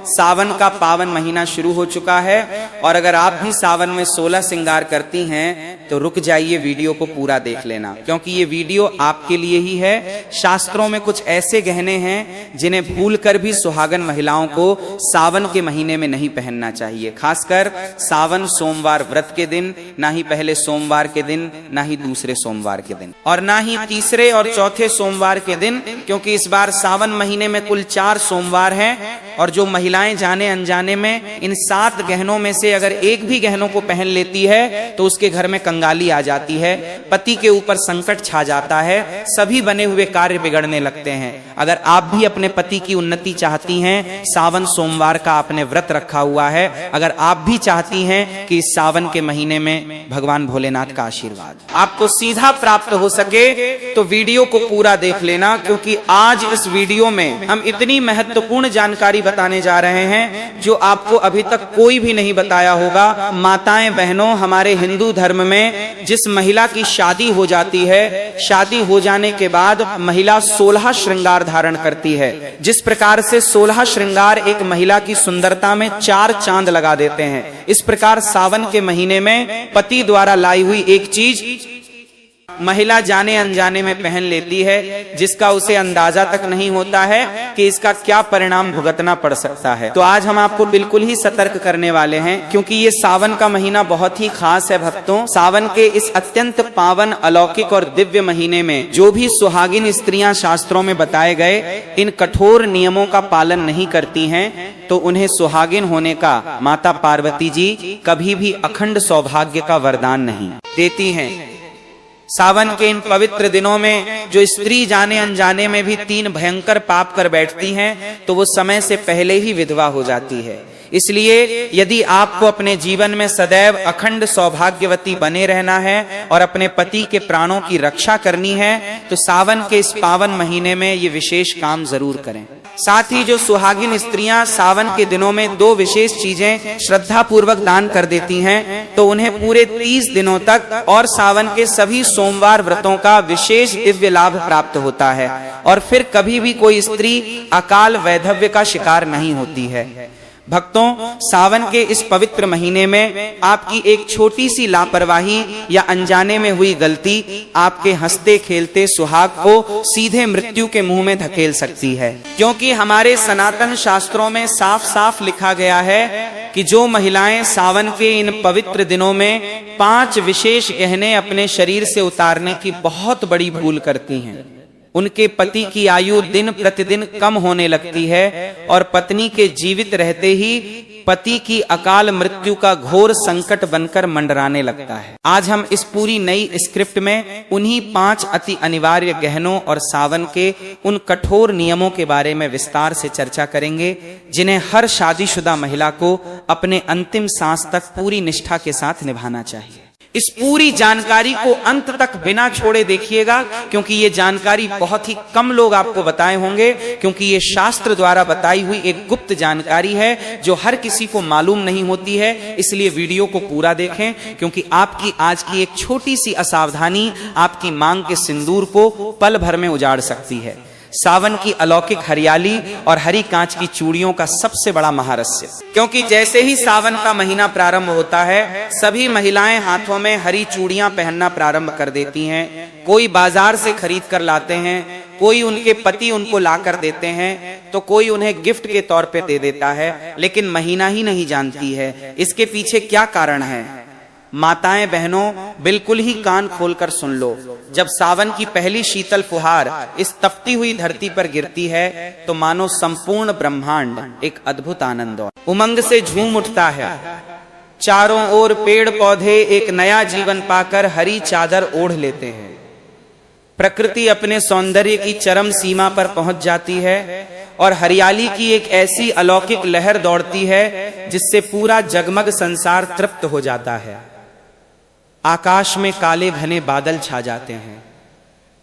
सावन का पावन महीना शुरू हो चुका है और अगर आप भी सावन में 16 श्रृंगार करती हैं तो रुक जाइए, वीडियो को पूरा देख लेना, क्योंकि ये वीडियो आपके लिए ही है। शास्त्रों में कुछ ऐसे गहने हैं जिन्हें भूलकर भी सुहागन महिलाओं को सावन के महीने में नहीं पहनना चाहिए, खासकर सावन सोमवार व्रत के दिन, ना ही पहले सोमवार के दिन, ना ही दूसरे सोमवार के दिन, और ना ही तीसरे और चौथे सोमवार के दिन, क्योंकि इस बार सावन महीने में कुल 4 सोमवार हैं और जो महिलाएं जाने अनजाने में इन 7 गहनों में से अगर एक भी गहनों को पहन लेती है तो उसके घर में कंगाली आ जाती है, पति के ऊपर संकट छा जाता है, सभी बने हुए कार्य बिगड़ने लगते हैं। अगर आप भी अपने पति की उन्नति चाहती हैं, सावन सोमवार का आपने व्रत रखा हुआ है, अगर आप भी चाहती हैं कि इस सावन के महीने में भगवान भोलेनाथ का आशीर्वाद आपको सीधा प्राप्त हो सके तो वीडियो को पूरा देख लेना, क्योंकि आज इस वीडियो में हम इतनी महत्वपूर्ण जानकारी बताने जा रहे हैं जो आपको अभी तक कोई भी नहीं बताया होगा। माताएं बहनों, हमारे हिंदू धर्म में जिस महिला की शादी हो जाती है, शादी हो जाने के बाद महिला 16 श्रृंगार धारण करती है। जिस प्रकार से 16 श्रृंगार एक महिला की सुंदरता में 4 चांद लगा देते हैं, इस प्रकार सावन के महीने में पति द्वारा लाई हुई एक चीज महिला जाने अनजाने में पहन लेती है, जिसका उसे अंदाजा तक नहीं होता है कि इसका क्या परिणाम भुगतना पड़ सकता है। तो आज हम आपको बिल्कुल ही सतर्क करने वाले हैं, क्योंकि ये सावन का महीना बहुत ही खास है भक्तों। सावन के इस अत्यंत पावन, अलौकिक और दिव्य महीने में जो भी सुहागिन स्त्रियां शास्त्रों में बताए गए इन कठोर नियमों का पालन नहीं करती हैं तो उन्हें सुहागिन होने का माता पार्वती जी कभी भी अखंड सौभाग्य का वरदान नहीं देती हैं। सावन के इन पवित्र दिनों में जो स्त्री जाने अनजाने में भी 3 भयंकर पाप कर बैठती हैं तो वो समय से पहले ही विधवा हो जाती है। इसलिए यदि आपको अपने जीवन में सदैव अखंड सौभाग्यवती बने रहना है और अपने पति के प्राणों की रक्षा करनी है तो सावन के इस पावन महीने में ये विशेष काम जरूर करें। साथ ही जो सुहागिन स्त्रियां सावन के दिनों में 2 विशेष चीजें श्रद्धा पूर्वक दान कर देती हैं तो उन्हें पूरे 30 दिनों तक और सावन के सभी सोमवार व्रतों का विशेष दिव्य लाभ प्राप्त होता है और फिर कभी भी कोई स्त्री अकाल वैधव्य का शिकार नहीं होती है। भक्तों, सावन के इस पवित्र महीने में आपकी एक छोटी सी लापरवाही या अनजाने में हुई गलती आपके हंसते खेलते सुहाग को सीधे मृत्यु के मुंह में धकेल सकती है, क्योंकि हमारे सनातन शास्त्रों में साफ साफ लिखा गया है कि जो महिलाएं सावन के इन पवित्र दिनों में 5 विशेष गहने अपने शरीर से उतारने की बहुत बड़ी भूल करती हैं, उनके पति की आयु दिन प्रतिदिन कम होने लगती है और पत्नी के जीवित रहते ही पति की अकाल मृत्यु का घोर संकट बनकर मंडराने लगता है। आज हम इस पूरी नई स्क्रिप्ट में उन्हीं 5 अति अनिवार्य गहनों और सावन के उन कठोर नियमों के बारे में विस्तार से चर्चा करेंगे, जिन्हें हर शादीशुदा महिला को अपने अंतिम सांस तक पूरी निष्ठा के साथ निभाना चाहिए। इस पूरी जानकारी को अंत तक बिना छोड़े देखिएगा, क्योंकि ये जानकारी बहुत ही कम लोग आपको बताए होंगे, क्योंकि ये शास्त्र द्वारा बताई हुई एक गुप्त जानकारी है जो हर किसी को मालूम नहीं होती है। इसलिए वीडियो को पूरा देखें, क्योंकि आपकी आज की एक छोटी सी असावधानी आपकी मांग के सिंदूर को पल भर में उजाड़ सकती है। सावन की अलौकिक हरियाली और हरी कांच की चूड़ियों का सबसे बड़ा महारहस्य, क्योंकि जैसे ही सावन का महीना प्रारंभ होता है सभी महिलाएं हाथों में हरी चूड़ियां पहनना प्रारंभ कर देती हैं। कोई बाजार से खरीद कर लाते हैं, कोई उनके पति उनको ला कर देते हैं, तो कोई उन्हें गिफ्ट के तौर पे दे देता है, लेकिन महीना ही नहीं जानती है इसके पीछे क्या कारण है। माताएं बहनों, बिल्कुल ही कान खोलकर सुन लो। जब सावन की पहली शीतल फुहार इस तपती हुई धरती पर गिरती है तो मानो संपूर्ण ब्रह्मांड एक अद्भुत आनंद और उमंग से झूम उठता है। चारों ओर पेड़ पौधे एक नया जीवन पाकर हरी चादर ओढ़ लेते हैं। प्रकृति अपने सौंदर्य की चरम सीमा पर पहुंच जाती है और हरियाली की एक ऐसी अलौकिक लहर दौड़ती है जिससे पूरा जगमग संसार तृप्त हो जाता है। आकाश में काले घने बादल छा जाते हैं,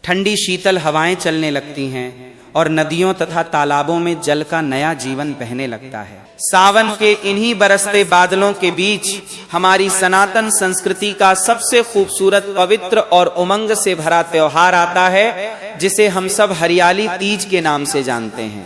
ठंडी शीतल हवाएं चलने लगती हैं और नदियों तथा तालाबों में जल का नया जीवन बहने लगता है। सावन के इन्हीं बरसते बादलों के बीच हमारी सनातन संस्कृति का सबसे खूबसूरत, पवित्र और उमंग से भरा त्योहार आता है, जिसे हम सब हरियाली तीज के नाम से जानते हैं।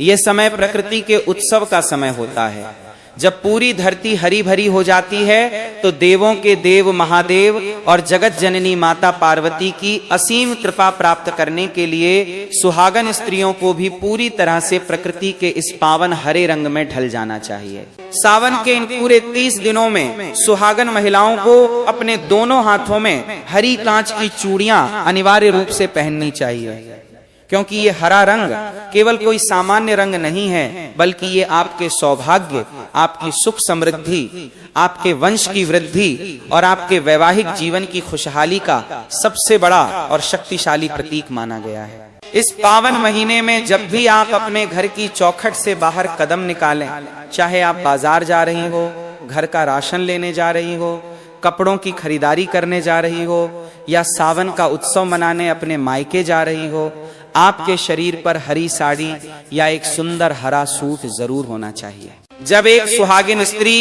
ये समय प्रकृति के उत्सव का समय होता है। जब पूरी धरती हरी भरी हो जाती है तो देवों के देव महादेव और जगत जननी माता पार्वती की असीम कृपा प्राप्त करने के लिए सुहागन स्त्रियों को भी पूरी तरह से प्रकृति के इस पावन हरे रंग में ढल जाना चाहिए। सावन के इन पूरे 30 दिनों में सुहागन महिलाओं को अपने दोनों हाथों में हरी कांच की चूड़ियां अनिवार्य रूप से पहननी चाहिए, क्योंकि ये हरा रंग केवल कोई सामान्य रंग नहीं है, बल्कि ये आपके सौभाग्य, आपकी सुख समृद्धि, आपके वंश की वृद्धि और आपके वैवाहिक जीवन की खुशहाली का सबसे बड़ा और शक्तिशाली प्रतीक माना गया है। इस पावन महीने में जब भी आप अपने घर की चौखट से बाहर कदम निकालें, चाहे आप बाजार जा रही हो, घर का राशन लेने जा रही हो, कपड़ों की खरीदारी करने जा रही हो या सावन का उत्सव मनाने अपने मायके जा रही हो, आपके शरीर पर हरी साड़ी या एक सुंदर हरा सूट जरूर होना चाहिए। जब एक सुहागिन स्त्री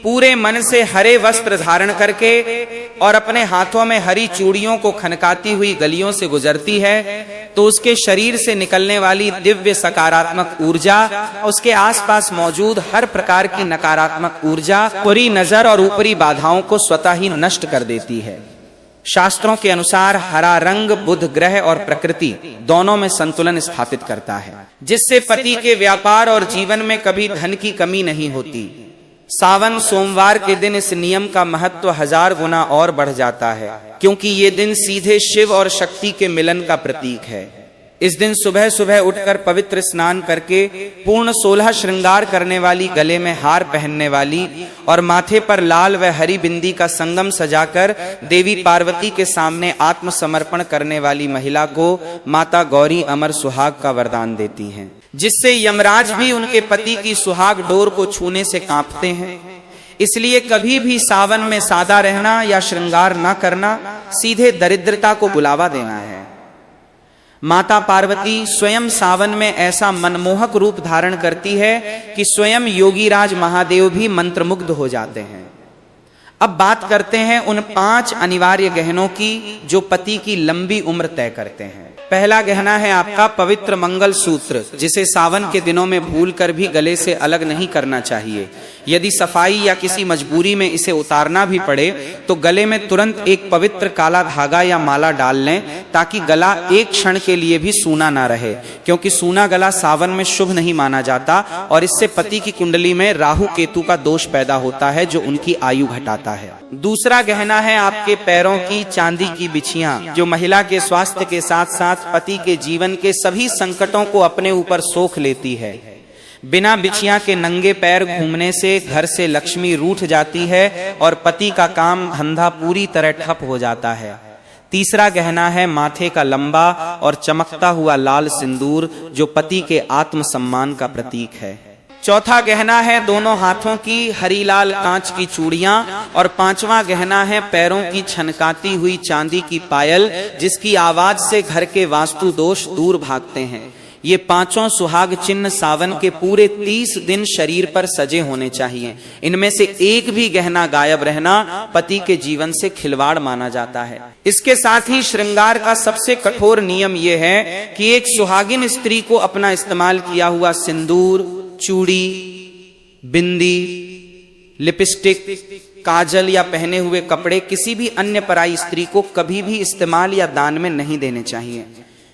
पूरे मन से हरे वस्त्र धारण करके और अपने हाथों में हरी चूड़ियों को खनकाती हुई गलियों से गुजरती है तो उसके शरीर से निकलने वाली दिव्य सकारात्मक ऊर्जा उसके आसपास मौजूद हर प्रकार की नकारात्मक ऊर्जा, बुरी नजर और ऊपरी बाधाओं को स्वतः ही नष्ट कर देती है। शास्त्रों के अनुसार हरा रंग बुध ग्रह और प्रकृति दोनों में संतुलन स्थापित करता है, जिससे पति के व्यापार और जीवन में कभी धन की कमी नहीं होती। सावन सोमवार के दिन इस नियम का महत्व 1000 गुना और बढ़ जाता है, क्योंकि ये दिन सीधे शिव और शक्ति के मिलन का प्रतीक है। इस दिन सुबह सुबह उठकर पवित्र स्नान करके पूर्ण 16 श्रृंगार करने वाली, गले में हार पहनने वाली और माथे पर लाल व हरी बिंदी का संगम सजाकर देवी पार्वती के सामने आत्मसमर्पण करने वाली महिला को माता गौरी अमर सुहाग का वरदान देती हैं, जिससे यमराज भी उनके पति की सुहाग डोर को छूने से कांपते हैं। इसलिए कभी भी सावन में सादा रहना या श्रृंगार न करना सीधे दरिद्रता को बुलावा देना है। माता पार्वती स्वयं सावन में ऐसा मनमोहक रूप धारण करती है कि स्वयं योगीराज महादेव भी मंत्रमुग्ध हो जाते हैं। अब बात करते हैं उन 5 अनिवार्य गहनों की जो पति की लंबी उम्र तय करते हैं। पहला गहना है आपका पवित्र मंगल सूत्र, जिसे सावन के दिनों में भूलकर भी गले से अलग नहीं करना चाहिए। यदि सफाई या किसी मजबूरी में इसे उतारना भी पड़े तो गले में तुरंत एक पवित्र काला धागा या माला डाल लें, ताकि गला एक क्षण के लिए भी सूना ना रहे, क्योंकि सूना गला सावन में शुभ नहीं माना जाता और इससे पति की कुंडली में राहु केतु का दोष पैदा होता है, जो उनकी आयु घटाता है। दूसरा गहना है आपके पैरों की चांदी की बिछियां, जो महिला के स्वास्थ्य के साथ साथ पति के जीवन के सभी संकटों को अपने ऊपर सोख लेती है। बिना बिछियां के नंगे पैर घूमने से घर से लक्ष्मी रूठ जाती है और पति का काम धंधा पूरी तरह ठप हो जाता है। तीसरा गहना है माथे का लंबा और चमकता हुआ लाल सिंदूर, जो पति के आत्म सम्मान का प्रतीक है। चौथा गहना है दोनों हाथों की हरी लाल कांच की चूड़ियां और 5वां गहना है पैरों की छनकाती हुई चांदी की पायल, जिसकी आवाज से घर के वास्तु दोष दूर भागते हैं। ये 5 सुहाग चिन्ह सावन के पूरे 30 दिन शरीर पर सजे होने चाहिए। इनमें से एक भी गहना गायब रहना पति के जीवन से खिलवाड़ माना जाता है। इसके साथ ही श्रृंगार का सबसे कठोर नियम यह है कि एक सुहागिन स्त्री को अपना इस्तेमाल किया हुआ सिंदूर, चूड़ी, बिंदी, लिपस्टिक, काजल या पहने हुए कपड़े किसी भी अन्य पराई स्त्री को कभी भी इस्तेमाल या दान में नहीं देने चाहिए,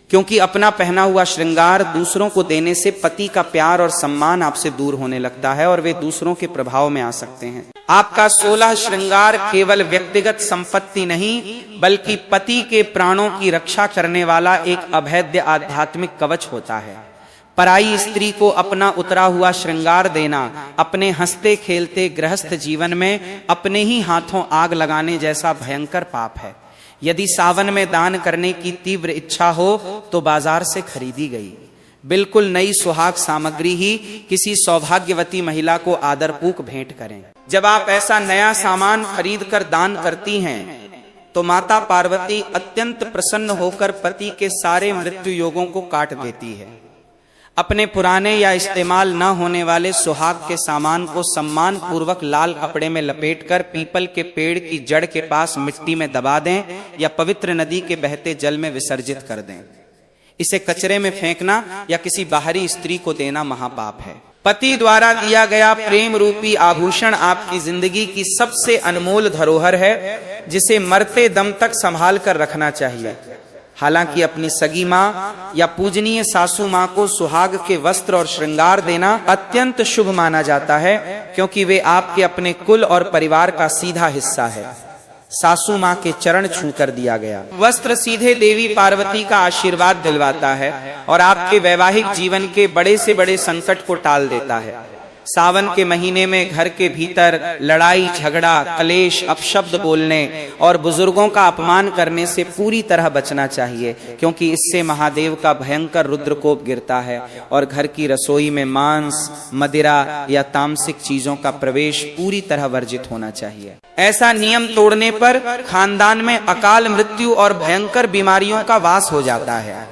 क्योंकि अपना पहना हुआ श्रृंगार दूसरों को देने से पति का प्यार और सम्मान आपसे दूर होने लगता है और वे दूसरों के प्रभाव में आ सकते हैं। आपका 16 श्रृंगार केवल व्यक्तिगत संपत्ति नहीं, बल्कि पति के प्राणों की रक्षा करने वाला एक अभेद्य आध्यात्मिक कवच होता है। पराई स्त्री को अपना उतरा हुआ श्रृंगार देना अपने हंसते खेलते गृहस्थ जीवन में अपने ही हाथों आग लगाने जैसा भयंकर पाप है। यदि सावन में दान करने की तीव्र इच्छा हो तो बाजार से खरीदी गई बिल्कुल नई सुहाग सामग्री ही किसी सौभाग्यवती महिला को आदरपूर्वक भेंट करें। जब आप ऐसा नया सामान खरीद कर दान करती हैं तो माता पार्वती अत्यंत प्रसन्न होकर पति के सारे मृत्यु योगों को काट देती है। अपने पुराने या इस्तेमाल न होने वाले सुहाग के सामान को सम्मान पूर्वक लाल कपड़े में लपेटकर पीपल के पेड़ की जड़ के पास मिट्टी में दबा दें या पवित्र नदी के बहते जल में विसर्जित कर दें। इसे कचरे में फेंकना या किसी बाहरी स्त्री को देना महापाप है। पति द्वारा दिया गया प्रेम रूपी आभूषण आपकी जिंदगी की सबसे अनमोल धरोहर है, जिसे मरते दम तक संभाल कर रखना चाहिए। हालांकि अपनी सगी माँ या पूजनीय सासू माँ को सुहाग के वस्त्र और श्रृंगार देना अत्यंत शुभ माना जाता है, क्योंकि वे आपके अपने कुल और परिवार का सीधा हिस्सा है। सासू माँ के चरण छूकर दिया गया वस्त्र सीधे देवी पार्वती का आशीर्वाद दिलवाता है और आपके वैवाहिक जीवन के बड़े से बड़े संकट को टाल देता है। सावन के महीने में घर के भीतर लड़ाई झगड़ा, कलेश, अपशब्द बोलने और बुजुर्गों का अपमान करने से पूरी तरह बचना चाहिए, क्योंकि इससे महादेव का भयंकर रुद्रकोप गिरता है और घर की रसोई में मांस, मदिरा या तामसिक चीजों का प्रवेश पूरी तरह वर्जित होना चाहिए। ऐसा नियम तोड़ने पर खानदान में अकाल मृत्यु और भयंकर बीमारियों का वास हो जाता है।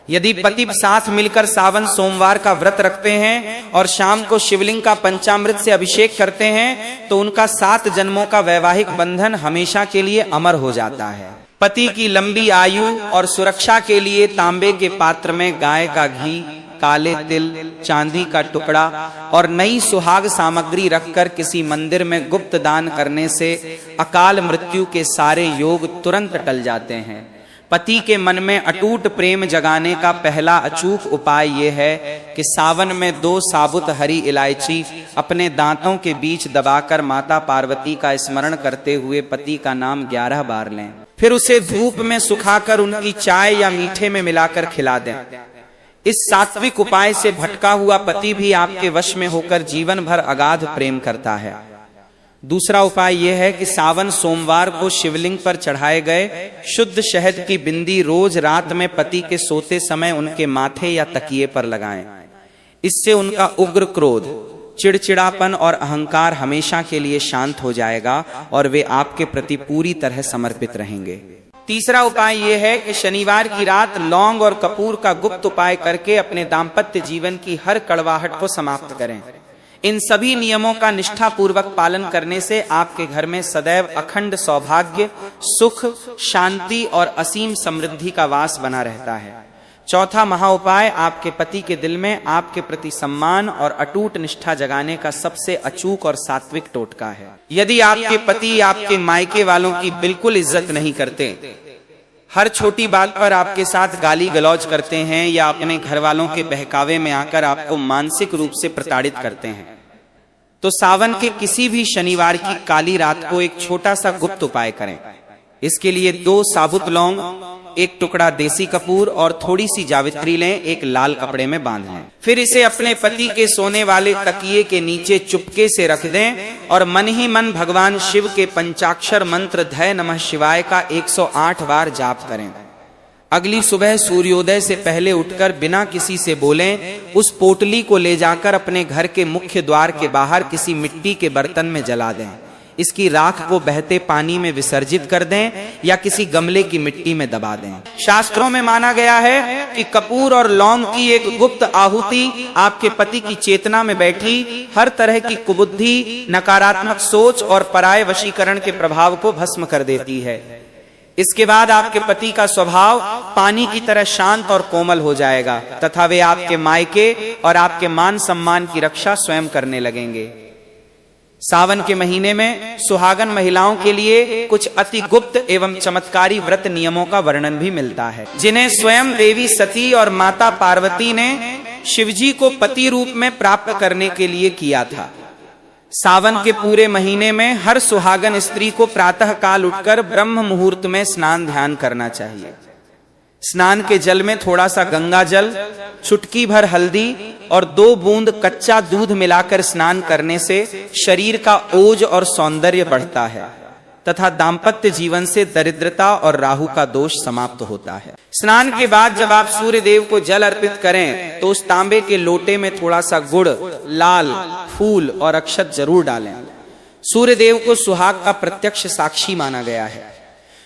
यदि पति साथ मिलकर सावन सोमवार का व्रत रखते हैं और शाम को शिवलिंग का पंचामृत से अभिषेक करते हैं तो उनका 7 जन्मों का वैवाहिक बंधन हमेशा के लिए अमर हो जाता है। पति की लंबी आयु और सुरक्षा के लिए तांबे के पात्र में गाय का घी, काले तिल, चांदी का टुकड़ा और नई सुहाग सामग्री रखकर किसी मंदिर में गुप्त दान करने से अकाल मृत्यु के सारे योग तुरंत टल जाते हैं। पति के मन में अटूट प्रेम जगाने का पहला अचूक उपाय यह है कि सावन में 2 साबुत हरी इलायची अपने दांतों के बीच दबाकर माता पार्वती का स्मरण करते हुए पति का नाम 11 बार लें। फिर उसे धूप में सुखाकर उनकी चाय या मीठे में मिलाकर खिला दें। इस सात्विक उपाय से भटका हुआ पति भी आपके वश में होकर जीवन भर अगाध प्रेम करता है। दूसरा उपाय यह है कि सावन सोमवार को शिवलिंग पर चढ़ाए गए शुद्ध शहद की बिंदी रोज रात में पति के सोते समय उनके माथे या तकिए पर लगाएं। इससे उनका उग्र क्रोध, चिड़चिड़ापन और अहंकार हमेशा के लिए शांत हो जाएगा और वे आपके प्रति पूरी तरह समर्पित रहेंगे। तीसरा उपाय यह है कि शनिवार की रात लौंग और कपूर का गुप्त उपाय करके अपने दाम्पत्य जीवन की हर कड़वाहट को समाप्त करें। इन सभी नियमों का निष्ठापूर्वक पालन करने से आपके घर में सदैव अखंड सौभाग्य, सुख, शांति और असीम समृद्धि का वास बना रहता है। चौथा महाउपाय आपके पति के दिल में आपके प्रति सम्मान और अटूट निष्ठा जगाने का सबसे अचूक और सात्विक टोटका है। यदि आपके पति आपके मायके वालों की बिल्कुल इज्जत नहीं करते, हर छोटी बात पर आपके साथ गाली गलौज करते हैं या अपने घर वालों के बहकावे में आकर आपको मानसिक रूप से प्रताड़ित करते हैं, तो सावन के किसी भी शनिवार की काली रात को एक छोटा सा गुप्त उपाय करें। इसके लिए 2 साबुत लौंग, 1 टुकड़ा देसी कपूर और थोड़ी सी जावित्री लें, एक लाल कपड़े में बांध लें। फिर इसे अपने पति के सोने वाले तकिए के नीचे चुपके से रख दें और मन ही मन भगवान शिव के पंचाक्षर मंत्र धय नमः शिवाय का 108 बार जाप करें। अगली सुबह सूर्योदय से पहले उठकर बिना किसी से बोले उस पोटली को ले जाकर अपने घर के मुख्य द्वार के बाहर किसी मिट्टी के बर्तन में जला दें। इसकी राख को बहते पानी में विसर्जित कर दें या किसी गमले की मिट्टी में दबा दें। शास्त्रों में माना गया है कि कपूर और लौंग की एक गुप्त आहुति आपके पति की चेतना में बैठी हर तरह की कुबुद्धि, नकारात्मक सोच और पराय वशीकरण के प्रभाव को भस्म कर देती है। इसके बाद आपके पति का स्वभाव पानी की तरह शांत और कोमल हो जाएगा तथा वे आपके मायके और आपके मान सम्मान की रक्षा स्वयं करने लगेंगे। सावन के महीने में सुहागन महिलाओं के लिए कुछ अति गुप्त एवं चमत्कारी व्रत नियमों का वर्णन भी मिलता है, जिन्हें स्वयं देवी सती और माता पार्वती ने शिवजी को पति रूप में प्राप्त करने के लिए किया था। सावन के पूरे महीने में हर सुहागन स्त्री को प्रातः काल उठकर ब्रह्म मुहूर्त में स्नान ध्यान करना चाहिए। स्नान के जल में थोड़ा सा गंगा जल, चुटकी भर हल्दी और 2 बूंद कच्चा दूध मिलाकर स्नान करने से शरीर का ओज और सौंदर्य बढ़ता है तथा दाम्पत्य जीवन से दरिद्रता और राहु का दोष समाप्त होता है। स्नान के बाद जब आप सूर्य देव को जल अर्पित करें तो उस तांबे के लोटे में थोड़ा सा गुड़, लाल फूल और अक्षत जरूर डालें। सूर्य देव को सुहाग का प्रत्यक्ष साक्षी माना गया है।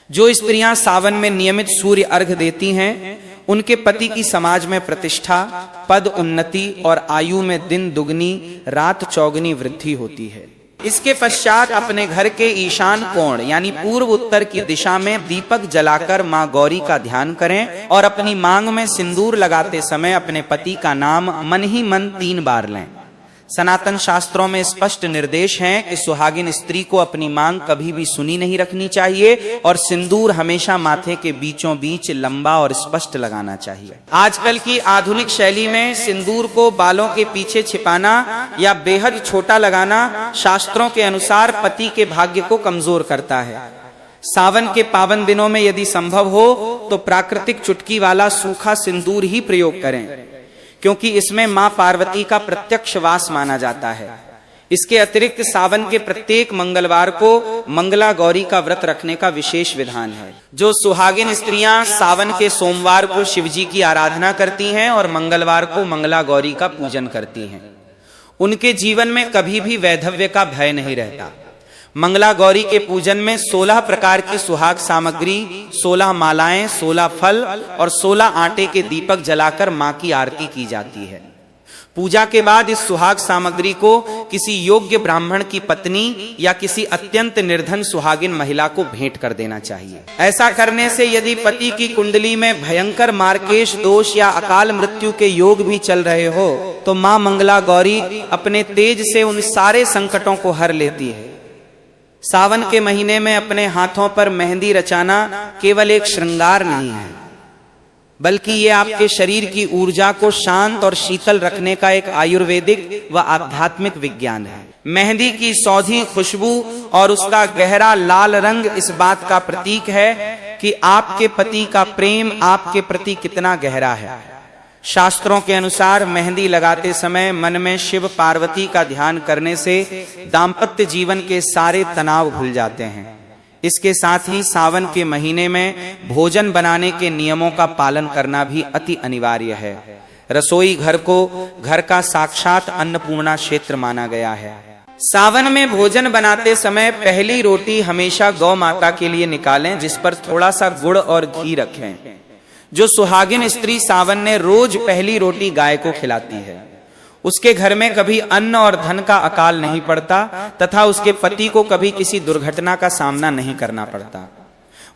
जो स्त्रियां सावन में नियमित सूर्य अर्घ देती हैं, उनके पति की समाज में प्रतिष्ठा, पद उन्नति और आयु में दिन दुगनी रात चौगनी वृद्धि होती है। इसके पश्चात अपने घर के ईशान कोण यानी पूर्व उत्तर की दिशा में दीपक जलाकर माँ गौरी का ध्यान करें और अपनी मांग में सिंदूर लगाते समय अपने पति का नाम मन ही मन 3 बार लें। सनातन शास्त्रों में स्पष्ट निर्देश हैं कि सुहागिन स्त्री को अपनी मांग कभी भी सुनी नहीं रखनी चाहिए और सिंदूर हमेशा माथे के बीचों बीच लंबा और स्पष्ट लगाना चाहिए। आजकल की आधुनिक शैली में सिंदूर को बालों के पीछे छिपाना या बेहद छोटा लगाना शास्त्रों के अनुसार पति के भाग्य को कमजोर करता है। सावन के पावन दिनों में यदि संभव हो तो प्राकृतिक चुटकी वाला सूखा सिंदूर ही प्रयोग करें, क्योंकि इसमें मां पार्वती का प्रत्यक्ष वास माना जाता है। इसके अतिरिक्त सावन के प्रत्येक मंगलवार को मंगला गौरी का व्रत रखने का विशेष विधान है। जो सुहागिन स्त्रियां सावन के सोमवार को शिवजी की आराधना करती हैं और मंगलवार को मंगला गौरी का पूजन करती हैं, उनके जीवन में कभी भी वैधव्य का भय नहीं रहता। मंगला गौरी के पूजन में 16 प्रकार की सुहाग सामग्री, 16 मालाएं, 16 फल और 16 आटे के दीपक जलाकर मां की आरती की जाती है। पूजा के बाद इस सुहाग सामग्री को किसी योग्य ब्राह्मण की पत्नी या किसी अत्यंत निर्धन सुहागिन महिला को भेंट कर देना चाहिए। ऐसा करने से यदि पति की कुंडली में भयंकर मार्केश दोष या अकाल मृत्यु के योग भी चल रहे हो तो मां मंगला गौरी अपने तेज से उन सारे संकटों को हर लेती है। सावन के महीने में अपने हाथों पर मेहंदी रचाना केवल एक श्रृंगार नहीं है, बल्कि ये आपके शरीर की ऊर्जा को शांत और शीतल रखने का एक आयुर्वेदिक व आध्यात्मिक विज्ञान है। मेहंदी की सौधी खुशबू और उसका गहरा लाल रंग इस बात का प्रतीक है कि आपके पति का प्रेम आपके प्रति कितना गहरा है। शास्त्रों के अनुसार मेहंदी लगाते समय मन में शिव पार्वती का ध्यान करने से दाम्पत्य जीवन के सारे तनाव भूल जाते हैं। इसके साथ ही सावन के महीने में भोजन बनाने के नियमों का पालन करना भी अति अनिवार्य है। रसोई घर को घर का साक्षात अन्नपूर्णा क्षेत्र माना गया है। सावन में भोजन बनाते समय पहली रोटी हमेशा गौ माता के लिए निकालें, जिस पर थोड़ा सा गुड़ और घी रखें। जो सुहागिन स्त्री सावन में रोज पहली रोटी गाय को खिलाती है, उसके घर में कभी अन्न और धन का अकाल नहीं पड़ता तथा उसके पति को कभी किसी दुर्घटना का सामना नहीं करना पड़ता।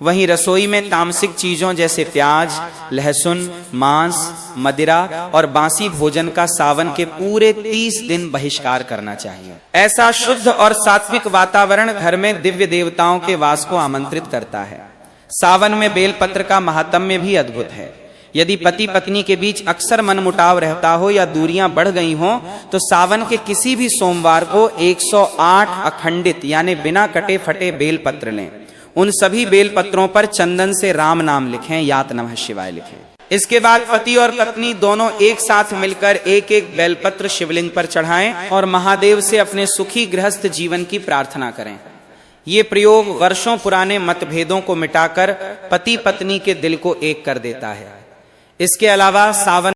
वहीं रसोई में तामसिक चीजों जैसे प्याज, लहसुन, मांस, मदिरा और बासी भोजन का सावन के पूरे 30 दिन बहिष्कार करना चाहिए। ऐसा शुद्ध और सात्विक वातावरण घर में दिव्य देवताओं के वास को आमंत्रित करता है। सावन में बेलपत्र का महात्म्य भी अद्भुत है। यदि पति पत्नी के बीच अक्सर मनमुटाव रहता हो या दूरियां बढ़ गई हो तो सावन के किसी भी सोमवार को 108 अखंडित यानी बिना कटे फटे बेलपत्र लें। उन सभी बेलपत्रों पर चंदन से राम नाम लिखें, यात नमः शिवाय लिखें। इसके बाद पति और पत्नी दोनों एक साथ मिलकर एक एक बेलपत्र शिवलिंग पर चढ़ाएं और महादेव से अपने सुखी गृहस्थ जीवन की प्रार्थना करें। ये प्रयोग वर्षों पुराने मतभेदों को मिटाकर पति पत्नी के दिल को एक कर देता है। इसके अलावा सावन